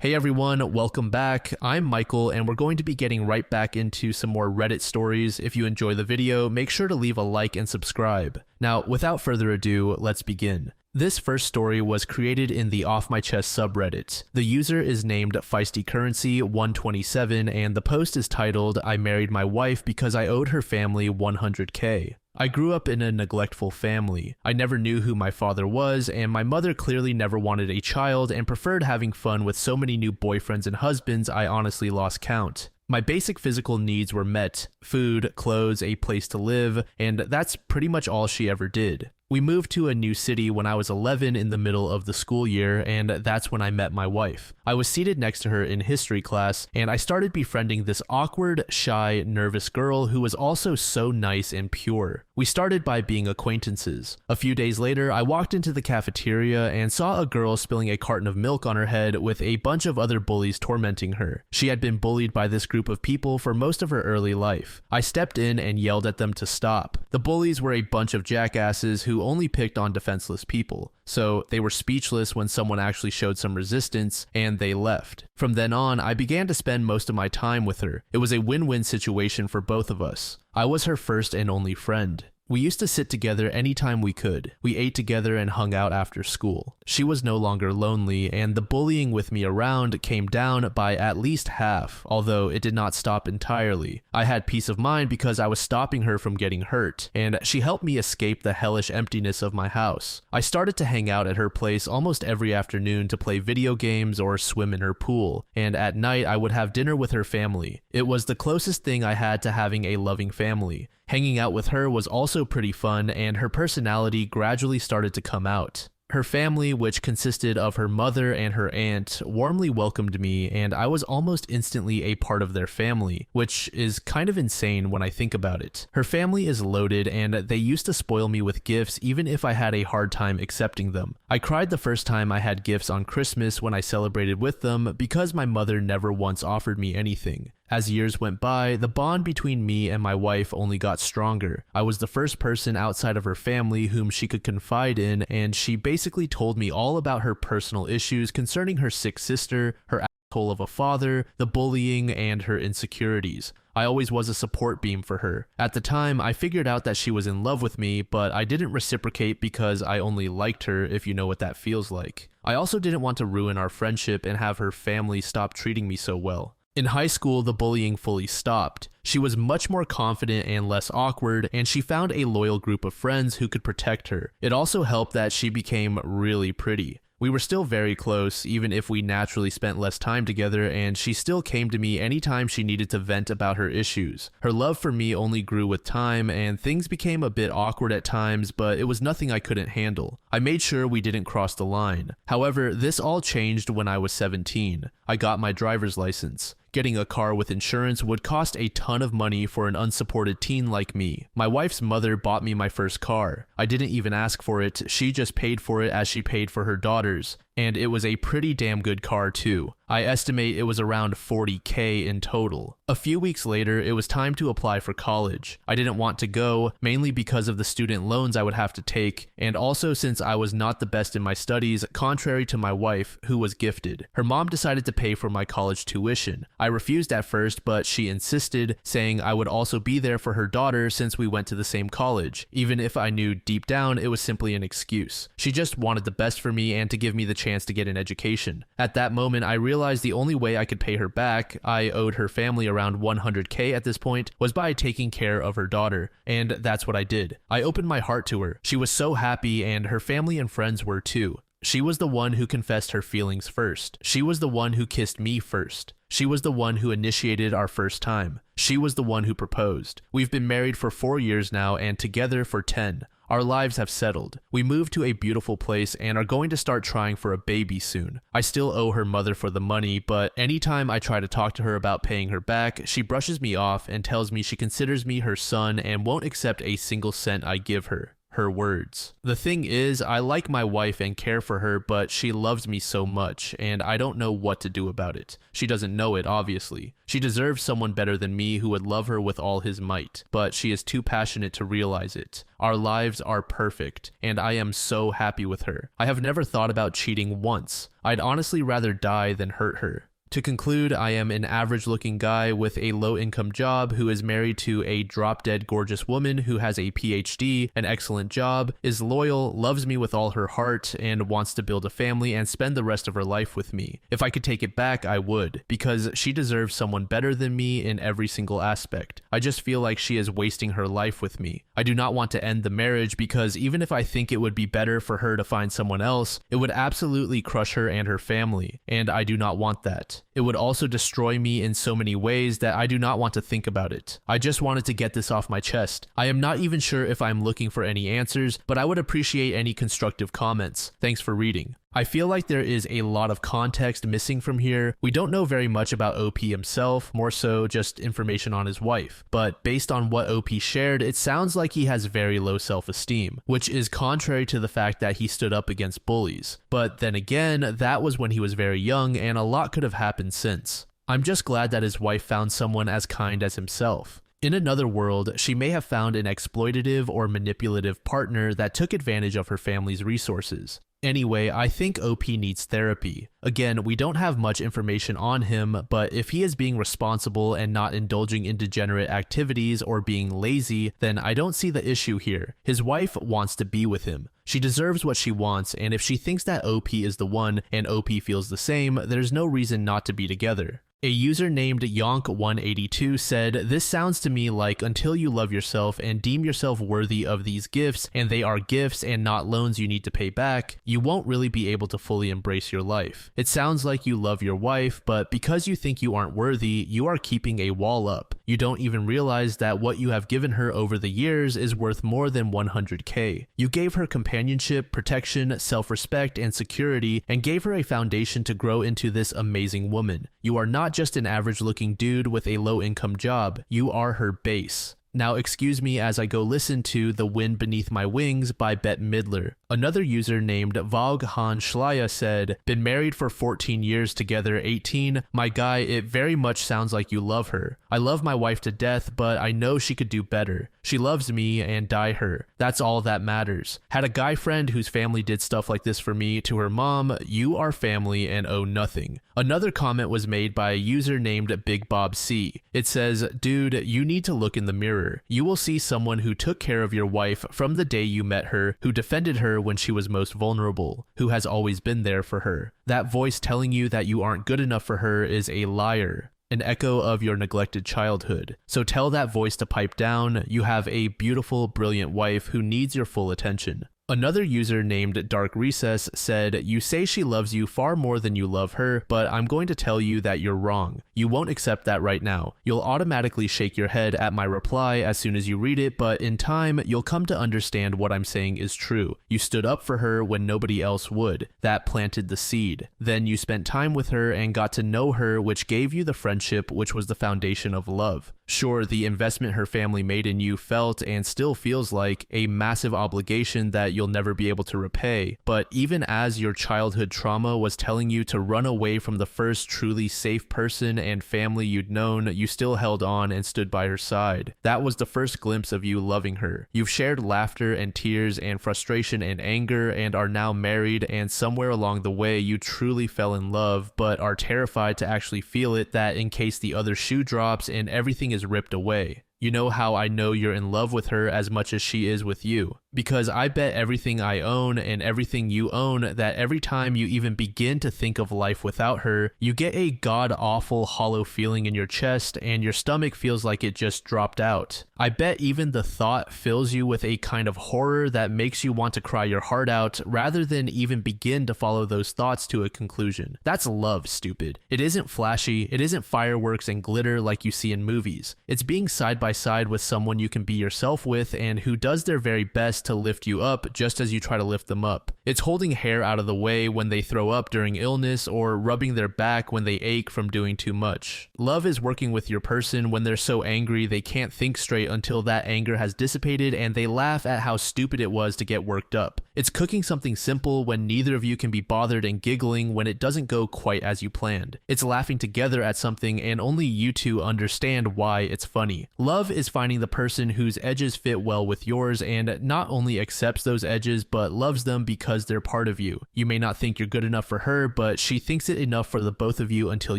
Hey everyone, welcome back. I'm Michael and we're going to be getting right back into some more Reddit stories. If you enjoy the video, make sure to leave a like and subscribe. Now, without further ado, let's begin. This first story was created in the Off My Chest subreddit. The user is named FeistyCurrency127 and the post is titled, "I married my wife because I owed her family 100k. I grew up in a neglectful family. I never knew who my father was, and my mother clearly never wanted a child and preferred having fun with so many new boyfriends and husbands I honestly lost count. My basic physical needs were met: food, clothes, a place to live, and that's pretty much all she ever did. We moved to a new city when I was 11 in the middle of the school year, and that's when I met my wife. I was seated next to her in history class, and I started befriending this awkward, shy, nervous girl who was also so nice and pure. We started by being acquaintances. A few days later, I walked into the cafeteria and saw a girl spilling a carton of milk on her head with a bunch of other bullies tormenting her. She had been bullied by this group of people for most of her early life. I stepped in and yelled at them to stop. The bullies were a bunch of jackasses who only picked on defenseless people, so they were speechless when someone actually showed some resistance, and they left. From then on, I began to spend most of my time with her. It was a win-win situation for both of us. I was her first and only friend. We used to sit together anytime we could. We ate together and hung out after school. She was no longer lonely, and the bullying with me around came down by at least half, although it did not stop entirely. I had peace of mind because I was stopping her from getting hurt, and she helped me escape the hellish emptiness of my house. I started to hang out at her place almost every afternoon to play video games or swim in her pool, and at night I would have dinner with her family. It was the closest thing I had to having a loving family. Hanging out with her was also pretty fun, and her personality gradually started to come out. Her family, which consisted of her mother and her aunt, warmly welcomed me, and I was almost instantly a part of their family, which is kind of insane when I think about it. Her family is loaded, and they used to spoil me with gifts even if I had a hard time accepting them. I cried the first time I had gifts on Christmas when I celebrated with them because my mother never once offered me anything. As years went by, the bond between me and my wife only got stronger. I was the first person outside of her family whom she could confide in, and she basically told me all about her personal issues concerning her sick sister, her asshole of a father, the bullying, and her insecurities. I always was a support beam for her. At the time, I figured out that she was in love with me, but I didn't reciprocate because I only liked her, if you know what that feels like. I also didn't want to ruin our friendship and have her family stop treating me so well. In high school, the bullying fully stopped. She was much more confident and less awkward, and she found a loyal group of friends who could protect her. It also helped that she became really pretty. We were still very close, even if we naturally spent less time together, and she still came to me anytime she needed to vent about her issues. Her love for me only grew with time, and things became a bit awkward at times, but it was nothing I couldn't handle. I made sure we didn't cross the line. However, this all changed when I was 17. I got my driver's license. Getting a car with insurance would cost a ton of money for an unsupported teen like me. My wife's mother bought me my first car. I didn't even ask for it, she just paid for it as she paid for her daughters. And it was a pretty damn good car too. I estimate it was around 40k in total. A few weeks later, it was time to apply for college. I didn't want to go, mainly because of the student loans I would have to take, and also since I was not the best in my studies, contrary to my wife, who was gifted. Her mom decided to pay for my college tuition. I refused at first, but she insisted, saying I would also be there for her daughter since we went to the same college, even if I knew deep down it was simply an excuse. She just wanted the best for me and to give me the chance to get an education. At that moment, I realized the only way I could pay her back, I owed her family around 100k at this point, was by taking care of her daughter, and that's what I did. I opened my heart to her. She was so happy, and her family and friends were too. She was the one who confessed her feelings first. She was the one who kissed me first. She was the one who initiated our first time. She was the one who proposed. We've been married for 4 years now and together for 10. Our lives have settled. We moved to a beautiful place and are going to start trying for a baby soon. I still owe her mother for the money, but anytime I try to talk to her about paying her back, she brushes me off and tells me she considers me her son and won't accept a single cent I give her. Her words. The thing is, I like my wife and care for her, but she loves me so much, and I don't know what to do about it. She doesn't know it, obviously. She deserves someone better than me who would love her with all his might, but she is too passionate to realize it. Our lives are perfect, and I am so happy with her. I have never thought about cheating once. I'd honestly rather die than hurt her. To conclude, I am an average-looking guy with a low-income job who is married to a drop-dead gorgeous woman who has a PhD, an excellent job, is loyal, loves me with all her heart, and wants to build a family and spend the rest of her life with me. If I could take it back, I would, because she deserves someone better than me in every single aspect. I just feel like she is wasting her life with me. I do not want to end the marriage because even if I think it would be better for her to find someone else, it would absolutely crush her and her family, and I do not want that. It would also destroy me in so many ways that I do not want to think about it. I just wanted to get this off my chest. I am not even sure if I'm looking for any answers, but I would appreciate any constructive comments. Thanks for reading. I feel like there is a lot of context missing from here. We don't know very much about OP himself, more so just information on his wife. But based on what OP shared, it sounds like he has very low self-esteem, which is contrary to the fact that he stood up against bullies. But then again, that was when he was very young and a lot could have happened since. I'm just glad that his wife found someone as kind as himself. In another world, she may have found an exploitative or manipulative partner that took advantage of her family's resources. Anyway, I think OP needs therapy. Again, we don't have much information on him, but if he is being responsible and not indulging in degenerate activities or being lazy, then I don't see the issue here. His wife wants to be with him. She deserves what she wants, and if she thinks that OP is the one and OP feels the same, there's no reason not to be together. A user named Yonk182 said, "This sounds to me like until you love yourself and deem yourself worthy of these gifts, and they are gifts and not loans you need to pay back, you won't really be able to fully embrace your life. It sounds like you love your wife, but because you think you aren't worthy, you are keeping a wall up. You don't even realize that what you have given her over the years is worth more than 100K. You gave her companionship, protection, self-respect, and security, and gave her a foundation to grow into this amazing woman. You are not just an average-looking dude with a low-income job. You are her base." Now excuse me as I go listen to The Wind Beneath My Wings by Bette Midler. Another user named Vaug Han Schlaya said, "Been married for 14 years, together 18. My guy, it very much sounds like you love her. I love my wife to death, but I know she could do better. She loves me and die her. That's all that matters. Had a guy friend whose family did stuff like this for me to her mom. You are family and owe nothing." Another comment was made by a user named Big Bob C. It says, "Dude, you need to look in the mirror. You will see someone who took care of your wife from the day you met her, who defended her when she was most vulnerable, who has always been there for her. That voice telling you that you aren't good enough for her is a liar. An echo of your neglected childhood. So tell that voice to pipe down. You have a beautiful, brilliant wife who needs your full attention." Another user named Dark Recess said, "You say she loves you far more than you love her, but I'm going to tell you that you're wrong. You won't accept that right now. You'll automatically shake your head at my reply as soon as you read it, but in time, you'll come to understand what I'm saying is true. You stood up for her when nobody else would. That planted the seed. Then you spent time with her and got to know her, which gave you the friendship, which was the foundation of love. Sure, the investment her family made in you felt and still feels like a massive obligation that you'll never be able to repay, but even as your childhood trauma was telling you to run away from the first truly safe person and family you'd known, you still held on and stood by her side. That was the first glimpse of you loving her. You've shared laughter and tears and frustration and anger and are now married, and somewhere along the way you truly fell in love, but are terrified to actually feel it, that in case the other shoe drops and everything is ripped away. You know how I know you're in love with her as much as she is with you. Because I bet everything I own and everything you own that every time you even begin to think of life without her, you get a god-awful hollow feeling in your chest and your stomach feels like it just dropped out. I bet even the thought fills you with a kind of horror that makes you want to cry your heart out rather than even begin to follow those thoughts to a conclusion. That's love, stupid. It isn't flashy, it isn't fireworks and glitter like you see in movies. It's being side by side with someone you can be yourself with and who does their very best to lift you up just as you try to lift them up. It's holding hair out of the way when they throw up during illness or rubbing their back when they ache from doing too much. Love is working with your person when they're so angry they can't think straight until that anger has dissipated and they laugh at how stupid it was to get worked up. It's cooking something simple when neither of you can be bothered and giggling when it doesn't go quite as you planned. It's laughing together at something and only you two understand why it's funny. Love is finding the person whose edges fit well with yours and not only accepts those edges but loves them because they're part of you. You may not think you're good enough for her, but she thinks it enough for the both of you until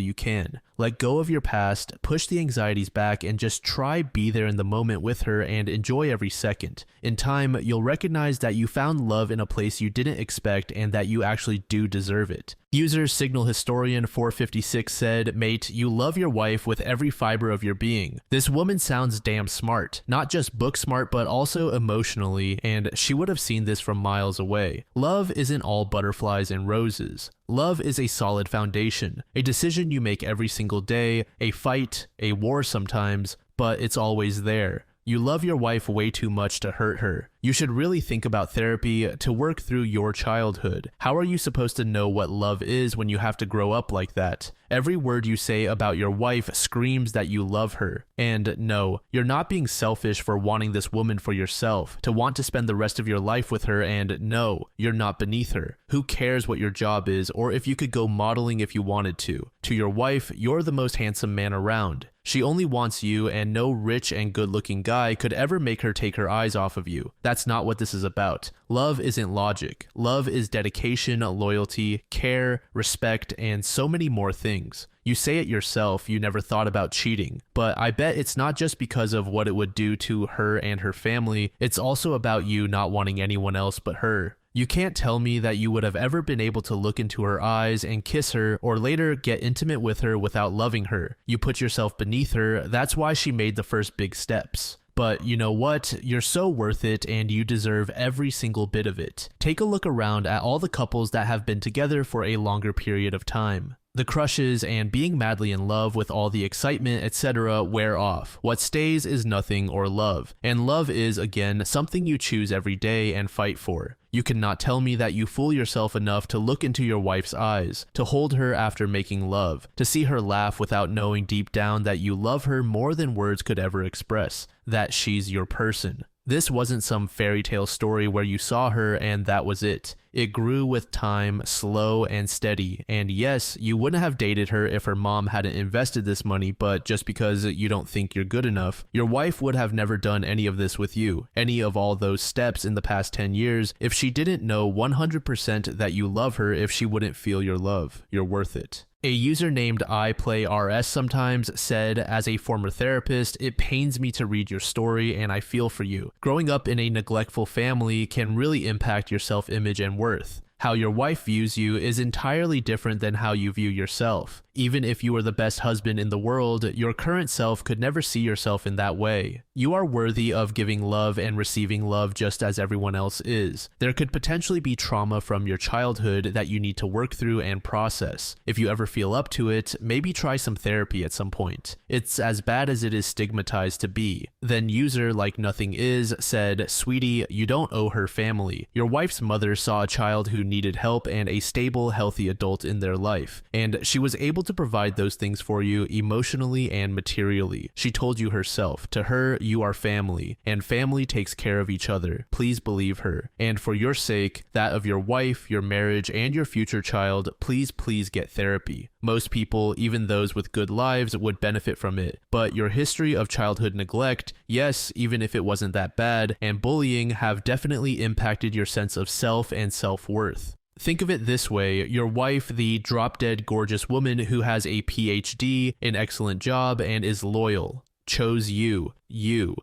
you can. Let go of your past, push the anxieties back, and just try be there in the moment with her and enjoy every second. In time, you'll recognize that you found love in a place you didn't expect and that you actually do deserve it. User Signal Historian 456 said, "Mate, you love your wife with every fiber of your being. This woman sounds damn smart. Not just book smart, but also emotionally, and she would have seen this from miles away. Love isn't all butterflies and roses. Love is a solid foundation, a decision you make every single day, a fight, a war sometimes, but it's always there. You love your wife way too much to hurt her. You should really think about therapy to work through your childhood. How are you supposed to know what love is when you have to grow up like that? Every word you say about your wife screams that you love her. And no, you're not being selfish for wanting this woman for yourself, to want to spend the rest of your life with her, and no, you're not beneath her. Who cares what your job is or if you could go modeling if you wanted to? To your wife, you're the most handsome man around. She only wants you, and no rich and good-looking guy could ever make her take her eyes off of you. That's not what this is about. Love isn't logic. Love is dedication, loyalty, care, respect, and so many more things. You say it yourself, you never thought about cheating, but I bet it's not just because of what it would do to her and her family, it's also about you not wanting anyone else but her. You can't tell me that you would have ever been able to look into her eyes and kiss her or later get intimate with her without loving her. You put yourself beneath her, that's why she made the first big steps. But you know what? You're so worth it and you deserve every single bit of it. Take a look around at all the couples that have been together for a longer period of time. The crushes and being madly in love with all the excitement, etc. wear off. What stays is nothing or love. And love is, again, something you choose every day and fight for. You cannot tell me that you fool yourself enough to look into your wife's eyes, to hold her after making love, to see her laugh without knowing deep down that you love her more than words could ever express, that she's your person. This wasn't some fairy tale story where you saw her and that was it. It grew with time, slow and steady, and yes, you wouldn't have dated her if her mom hadn't invested this money, but just because you don't think you're good enough, your wife would have never done any of this with you, any of all those steps in the past 10 years, if she didn't know 100% that you love her. If she wouldn't feel your love. You're worth it. A user named iPlayRS sometimes said, "As a former therapist, it pains me to read your story and I feel for you. Growing up in a neglectful family can really impact your self-image and worth. How your wife views you is entirely different than how you view yourself. Even if you were the best husband in the world, your current self could never see yourself in that way. You are worthy of giving love and receiving love just as everyone else is. There could potentially be trauma from your childhood that you need to work through and process. If you ever feel up to it, maybe try some therapy at some point. It's as bad as it is stigmatized to be." Then user like nothing is said, "Sweetie, you don't owe her family. Your wife's mother saw a child who needed help and a stable, healthy adult in their life, and she was able to provide those things for you emotionally and materially. She told you herself. To her, you are family, and family takes care of each other. Please believe her. And for your sake, that of your wife, your marriage, and your future child, please get therapy. Most people, even those with good lives, would benefit from it. But your history of childhood neglect, yes, even if it wasn't that bad, and bullying have definitely impacted your sense of self and self-worth. Think of it this way, your wife, the drop-dead gorgeous woman who has a PhD, an excellent job, and is loyal, chose you.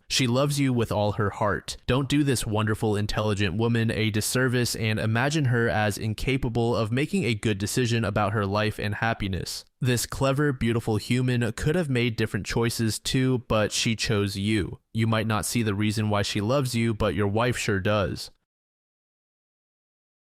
She loves you with all her heart. Don't do this wonderful, intelligent woman a disservice and imagine her as incapable of making a good decision about her life and happiness. This clever, beautiful human could have made different choices too, but she chose you. You might not see the reason why she loves you, but your wife sure does.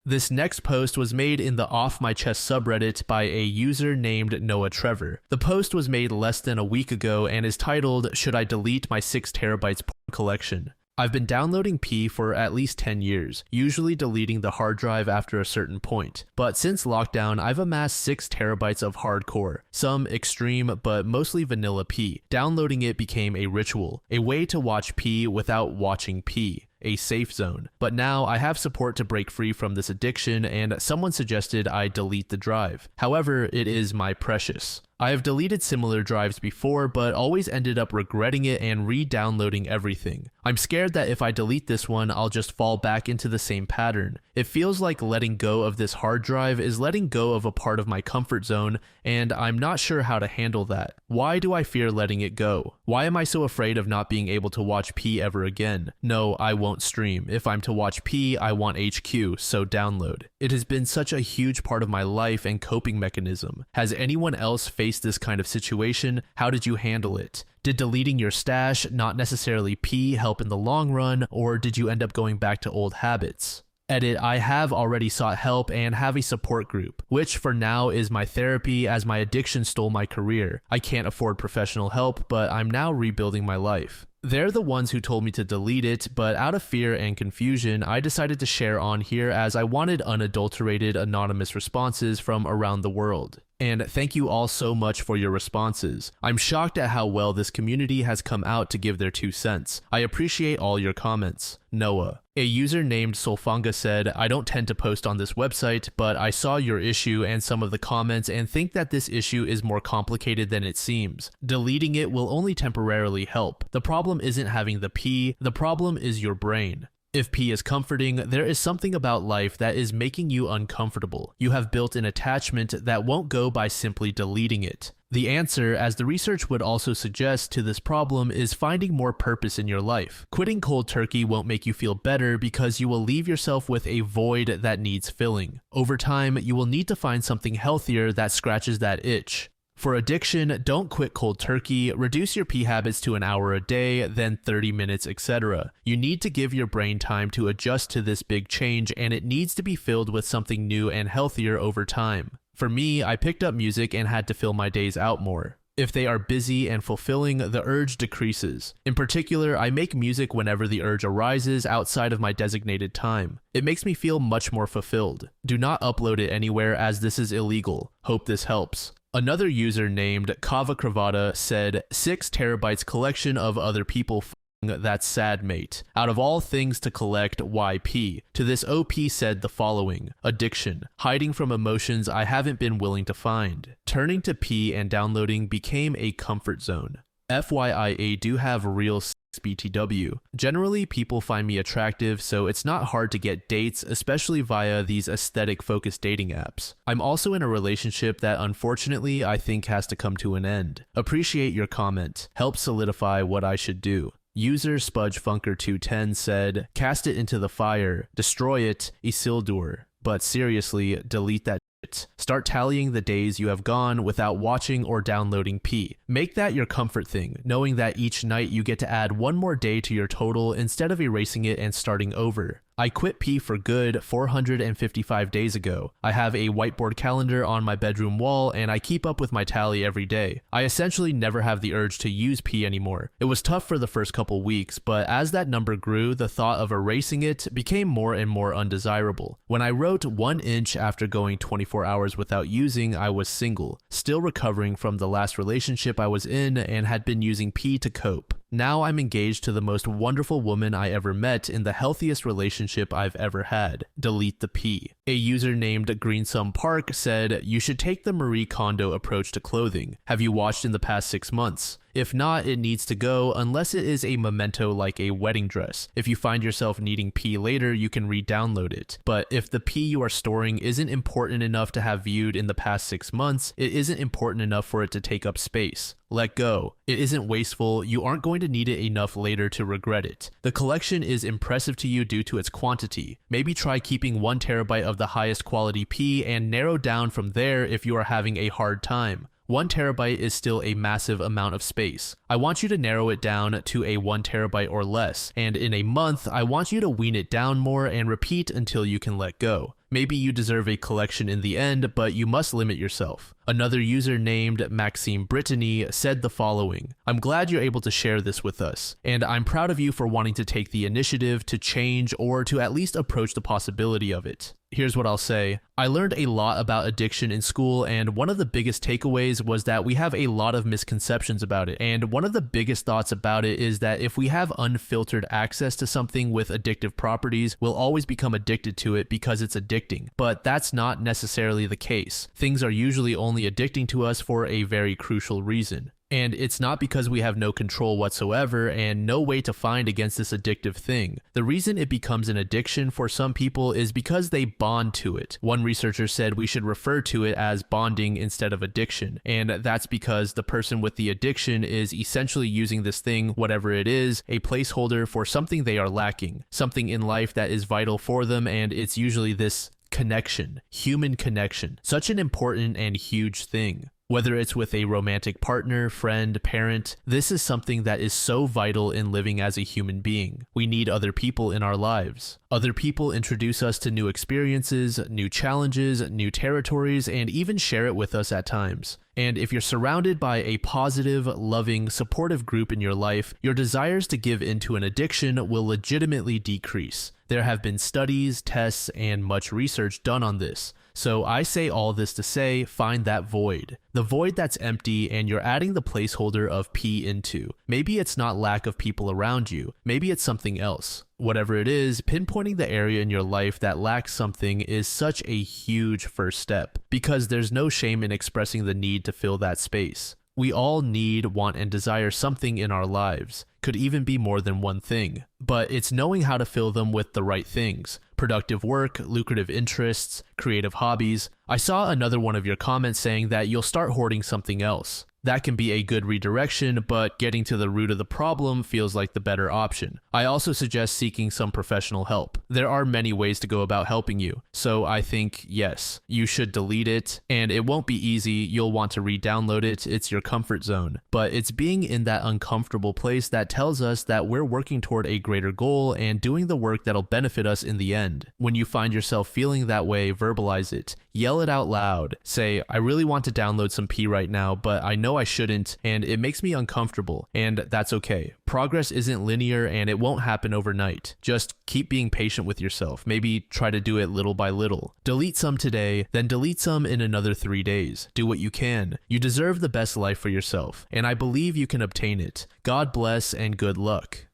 This next post was made in the Off My Chest subreddit by a user named Noah Trevor. The post was made less than a week ago and is titled, "Should I Delete My 6 TB porn Collection?" I've been downloading P for at least 10 years, usually deleting the hard drive after a certain point. But since lockdown, I've amassed 6 terabytes of hardcore, some extreme but mostly vanilla P. Downloading it became a ritual, a way to watch P without watching P. A safe zone. But now I have support to break free from this addiction, and someone suggested I delete the drive. However, it is my precious. I have deleted similar drives before, but always ended up regretting it and re-downloading everything. I'm scared that if I delete this one, I'll just fall back into the same pattern. It feels like letting go of this hard drive is letting go of a part of my comfort zone, and I'm not sure how to handle that. Why do I fear letting it go? Why am I so afraid of not being able to watch P ever again? No, I won't stream. If I'm to watch P, I want HQ, so download. It has been such a huge part of my life and coping mechanism. Has anyone else faced this kind of situation? How did you handle it? Did deleting your stash, not necessarily P, help in the long run, or did you end up going back to old habits? Edit, I have already sought help and have a support group, which for now is my therapy as my addiction stole my career. I can't afford professional help, but I'm now rebuilding my life. They're the ones who told me to delete it, but out of fear and confusion, I decided to share on here as I wanted unadulterated, anonymous responses from around the world. And thank you all so much for your responses. I'm shocked at how well this community has come out to give their 2 cents. I appreciate all your comments. Noah. A user named Solfanga said, I don't tend to post on this website, but I saw your issue and some of the comments and think that this issue is more complicated than it seems. Deleting it will only temporarily help. The problem isn't having the P, the problem is your brain. If P is comforting, there is something about life that is making you uncomfortable. You have built an attachment that won't go by simply deleting it. The answer, as the research would also suggest, to this problem is finding more purpose in your life. Quitting cold turkey won't make you feel better because you will leave yourself with a void that needs filling. Over time, you will need to find something healthier that scratches that itch. For addiction, don't quit cold turkey, reduce your P habits to an hour a day, then 30 minutes, etc. You need to give your brain time to adjust to this big change, and it needs to be filled with something new and healthier over time. For me, I picked up music and had to fill my days out more. If they are busy and fulfilling, the urge decreases. In particular, I make music whenever the urge arises outside of my designated time. It makes me feel much more fulfilled. Do not upload it anywhere as this is illegal. Hope this helps. Another user named Kava Kravata said, 6 terabytes collection of other people that's sad, mate. Out of all things to collect, why P? To this OP said the following: addiction, hiding from emotions I haven't been willing to find. Turning to P and downloading became a comfort zone. FYI, I do have real BTW. Generally, people find me attractive, so it's not hard to get dates, especially via these aesthetic-focused dating apps. I'm also in a relationship that unfortunately I think has to come to an end. Appreciate your comment. Help solidify what I should do. User SpudgeFunker210 said, cast it into the fire, destroy it, Isildur. But seriously, delete that shit. Start tallying the days you have gone without watching or downloading P. Make that your comfort thing, knowing that each night you get to add one more day to your total instead of erasing it and starting over. I quit P for good 455 days ago. I have a whiteboard calendar on my bedroom wall and I keep up with my tally every day. I essentially never have the urge to use P anymore. It was tough for the first couple weeks, but as that number grew, the thought of erasing it became more and more undesirable. When I wrote 1 inch after going 24 hours without using, I was single, still recovering from the last relationship I was in and had been using P to cope. Now I'm engaged to the most wonderful woman I ever met in the healthiest relationship I've ever had. Delete the P. A user named Greensome Park said, you should take the Marie Kondo approach to clothing. Have you watched in the past 6 months? If not, it needs to go unless it is a memento like a wedding dress. If you find yourself needing P later, you can re-download it. But if the P you are storing isn't important enough to have viewed in the past 6 months, it isn't important enough for it to take up space. Let go. It isn't wasteful. You aren't going to need it enough later to regret it. The collection is impressive to you due to its quantity. Maybe try keeping 1 terabyte of the highest quality P and narrow down from there if you are having a hard time. 1 terabyte is still a massive amount of space. I want you to narrow it down to a 1 terabyte or less, and in a month, I want you to wean it down more and repeat until you can let go. Maybe you deserve a collection in the end, but you must limit yourself. Another user named Maxime Brittany said the following: "I'm glad you're able to share this with us, and I'm proud of you for wanting to take the initiative to change or to at least approach the possibility of it." Here's what I'll say. I learned a lot about addiction in school, and one of the biggest takeaways was that we have a lot of misconceptions about it. And one of the biggest thoughts about it is that if we have unfiltered access to something with addictive properties, we'll always become addicted to it because it's addicting. But that's not necessarily the case. Things are usually only addicting to us for a very crucial reason. And it's not because we have no control whatsoever and no way to find against this addictive thing. The reason it becomes an addiction for some people is because they bond to it. One researcher said we should refer to it as bonding instead of addiction. And that's because the person with the addiction is essentially using this thing, whatever it is, a placeholder for something they are lacking, something in life that is vital for them, and it's usually this connection, human connection, such an important and huge thing. Whether it's with a romantic partner, friend, parent, this is something that is so vital in living as a human being. We need other people in our lives. Other people introduce us to new experiences, new challenges, new territories, and even share it with us at times. And if you're surrounded by a positive, loving, supportive group in your life, your desires to give into an addiction will legitimately decrease. There have been studies, tests, and much research done on this. So I say all this to say, find that void. The void that's empty and you're adding the placeholder of P into. Maybe it's not lack of people around you. Maybe it's something else. Whatever it is, pinpointing the area in your life that lacks something is such a huge first step, because there's no shame in expressing the need to fill that space. We all need, want, and desire something in our lives. Could even be more than one thing. But it's knowing how to fill them with the right things. Productive work, lucrative interests, creative hobbies. I saw another one of your comments saying that you'll start hoarding something else. That can be a good redirection, but getting to the root of the problem feels like the better option. I also suggest seeking some professional help. There are many ways to go about helping you, so I think, yes, you should delete it, and it won't be easy. You'll want to re-download it. It's your comfort zone. But it's being in that uncomfortable place that tells us that we're working toward a greater goal and doing the work that'll benefit us in the end. When you find yourself feeling that way, verbalize it. Yell it out loud. Say, I really want to download some P right now, but I know I shouldn't, and it makes me uncomfortable, and that's okay. Progress isn't linear, and it won't happen overnight. Just keep being patient with yourself. Maybe try to do it little by little. Delete some today, then delete some in another 3 days. Do what you can. You deserve the best life for yourself, and I believe you can obtain it. God bless and good luck.